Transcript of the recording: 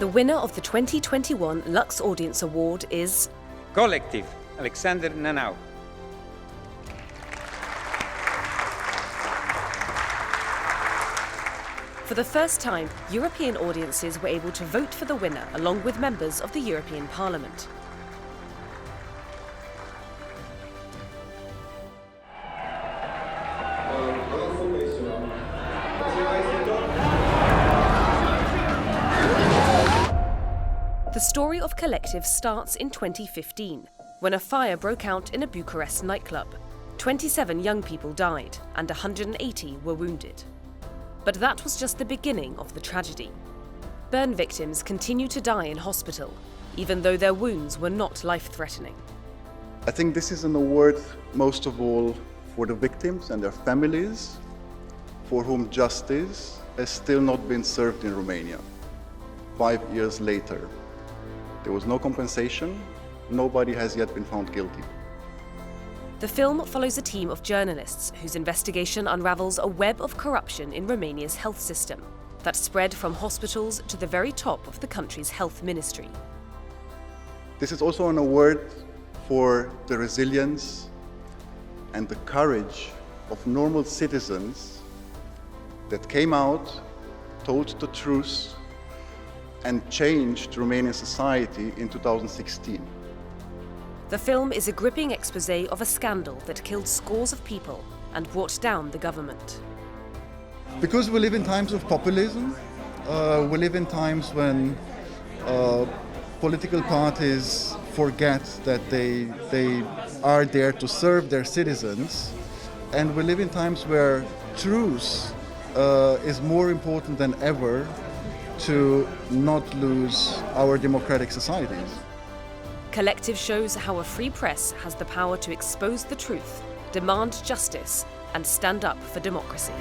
The winner of the 2021 LUX Audience Award is Kolektiv, Alexander Nanau. For the first time, European audiences were able to vote for the winner along with members of the European Parliament. The story of Kolektiv starts in 2015, when a fire broke out in a Bucharest nightclub. 27 young people died and 180 were wounded. But that was just the beginning of the tragedy. Burn victims continue to die in hospital, even though their wounds were not life-threatening. I think this is an award most of all for the victims and their families, for whom justice has still not been served in Romania. 5 years later, there was no compensation, nobody has yet been found guilty. The film follows a team of journalists whose investigation unravels a web of corruption in Romania's health system that spread from hospitals to the very top of the country's health ministry. This is also an award for the resilience and the courage of normal citizens that came out, told the truth, and changed Romanian society in 2016. The film is a gripping exposé of a scandal that killed scores of people and brought down the government. Because we live in times of populism, we live in times when political parties forget that they are there to serve their citizens, and we live in times where truth is more important than ever to not lose our democratic societies. Kolektiv shows how a free press has the power to expose the truth, demand justice, and stand up for democracy.